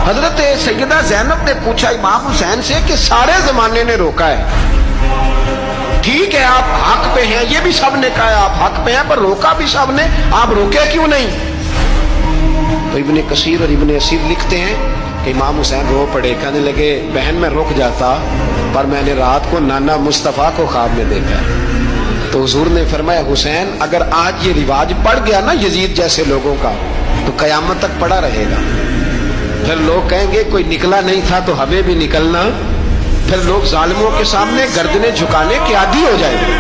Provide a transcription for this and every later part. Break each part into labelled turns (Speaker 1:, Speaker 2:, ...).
Speaker 1: حضرت سیدہ زینب نے پوچھا امام حسین سے کہ سارے زمانے نے روکا ہے، ٹھیک ہے آپ حق پہ ہیں، یہ بھی سب نے کہا آپ حق پہ ہیں، پر روکا بھی سب نے، آپ روکے کیوں نہیں؟ تو ابن کثیر اور ابن اسیر لکھتے ہیں کہ امام حسین رو پڑے، کہنے لگے بہن میں رک جاتا، پر میں نے رات کو نانا مصطفیٰ کو خواب میں دیکھا۔ تو حضور نے فرمایا حسین اگر آج یہ رواج پڑ گیا نا یزید جیسے لوگوں کا تو قیامت تک پڑا رہے گا، پھر لوگ کہیں گے کوئی نکلا نہیں تھا تو ہمیں بھی نکلنا، پھر لوگ ظالموں کے سامنے گردنیں جھکانے کے عادی ہو جائیں گے۔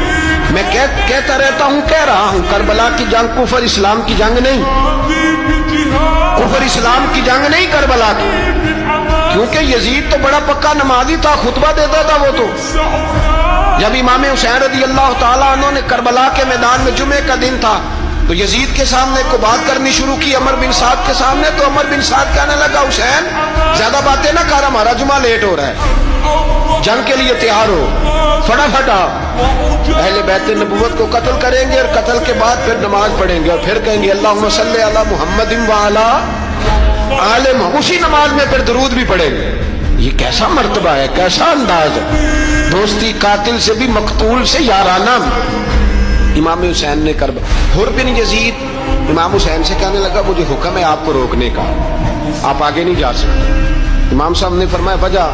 Speaker 1: میں کہتا رہتا ہوں، کہہ رہا ہوں، کربلا کی جنگ کفر اسلام کی جنگ نہیں، کفر اسلام کی جنگ نہیں کربلا کی، کیونکہ یزید تو بڑا پکا نمازی تھا، خطبہ دیتا تھا وہ تو۔ جب امام حسین رضی اللہ تعالیٰ عنہ نے کربلا کے میدان میں جمعے کا دن تھا تو یزید کے سامنے کو بات کرنی شروع کی، عمر بن سعد کے سامنے، تو عمر بن سعد کہنے لگا حسین زیادہ باتیں نہ کر، ہمارا جمعہ لیٹ ہو رہا ہے، جنگ کے لیے تیار ہو، فٹافٹ آ، اہل بیت نبوت کو قتل کریں گے اور قتل کے بعد پھر نماز پڑھیں گے اور پھر کہیں گے اللہم صلی علی محمد وعلی آل محمد، اسی نماز میں پھر درود بھی پڑھیں گے۔ یہ کیسا مرتبہ ہے، کیسا انداز ہے، دوستی قاتل سے بھی مقتول سے یارانہ۔ امام حسین نے حر بن یزید امام حسین سے کہنے لگا مجھے حکم ہے آپ کو روکنے کا، آپ آگے نہیں جا سکتے۔ امام صاحب نے فرمایا وجہ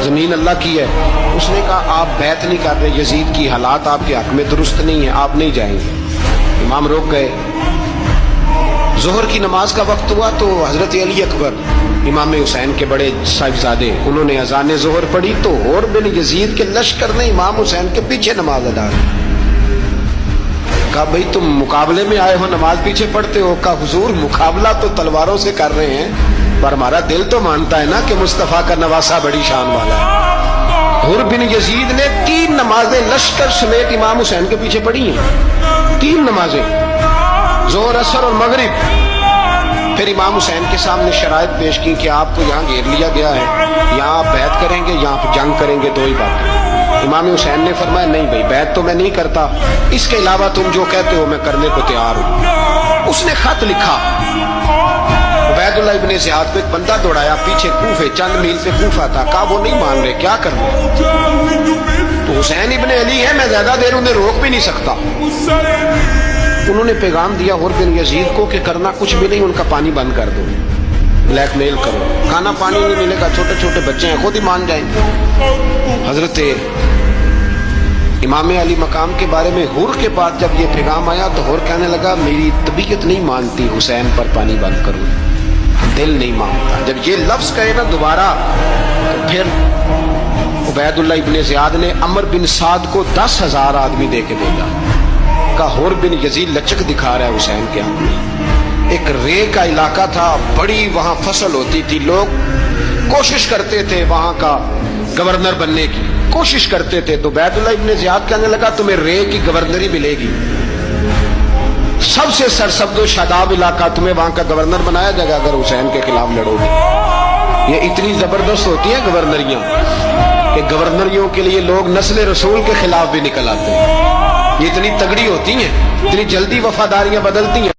Speaker 1: زمین اللہ کی ہے، اس نے کہا آپ بیعت نہیں کر رہے، یزید کی حالات آپ کے حق میں درست نہیں ہیں، آپ نہیں جائیں گے۔ امام روک گئے۔ ظہر کی نماز کا وقت ہوا تو حضرت علی اکبر امام حسین کے بڑے صاحبزادے انہوں نے اذان ظہر پڑھی تو حر بن یزید کے لشکر نے امام حسین کے پیچھے نماز ادا کی۔ کہا بھئی تم مقابلے میں آئے ہو نماز پیچھے پڑھتے ہو؟ کہا حضور مقابلہ تو تلواروں سے کر رہے ہیں پر ہمارا دل تو مانتا ہے نا کہ مصطفیٰ کا نواسہ بڑی شان والا ہے۔ حر بن یزید نے 3 نمازیں لشکر سمیت امام حسین کے پیچھے پڑھی ہیں، 3 نمازیں، ظہر اثر اور مغرب۔ پھر امام حسین کے سامنے شرائط پیش کی کہ آپ کو یہاں گھیر لیا گیا ہے، یہاں آپ بیعت کریں گے، یہاں جنگ کریں گے، 2 ہی باتیں۔ امام حسین نے فرمایا نہیں بھائی بیعت تو میں نہیں کرتا، اس کے علاوہ تم جو کہتے ہو میں کرنے کو تیار ہوں۔ اس نے خط لکھا، عبید اللہ ابن زیاد کو ایک بندہ دوڑایا پیچھے کوفے، چند میل پہ کوفہ تھا، کہا وہ نہیں مان رہے، کیا کرنا؟ تو حسین ابن علی ہے، میں زیادہ دیر انہیں روک بھی نہیں سکتا۔ انہوں نے پیغام دیا حر بن یزید کو کہ کرنا کچھ بھی نہیں، ان کا پانی بند کر دو، بلیک میل کرو، کھانا پانی نہیں ملے گا، چھوٹے چھوٹے بچے ہیں خود ہی مان جائیں گے۔ حضرت امام علی مقام کے بارے میں حر کے بعد جب یہ پیغام آیا تو حر کہنے لگا میری طبیعت نہیں مانتی حسین پر پانی بند کروں، دل نہیں مانتا۔ جب یہ لفظ کہے نا دوبارہ تو پھر عبید اللہ ابن زیاد نے عمر بن سعد کو 10,000 آدمی دے کے بھیجا، کہا حر بن یزید لچک دکھا رہا ہے حسین کے حق میں۔ ایک رے کا علاقہ تھا، بڑی وہاں فصل ہوتی تھی، لوگ کوشش کرتے تھے وہاں کا گورنر بننے کی، کوشش کرتے تھے۔ تو عبید اللہ ابن زیاد کہنے لگا تمہیں رے کی گورنری ملے گی، سب سے سرسبز و شاداب علاقہ، تمہیں وہاں کا گورنر بنایا جائے گا اگر حسین کے خلاف لڑو گے۔ یہ اتنی زبردست ہوتی ہیں گورنریاں کہ گورنریوں کے لیے لوگ نسل رسول کے خلاف بھی نکل آتے ہیں، یہ اتنی تگڑی ہوتی ہیں، اتنی جلدی وفاداریاں بدلتی ہیں۔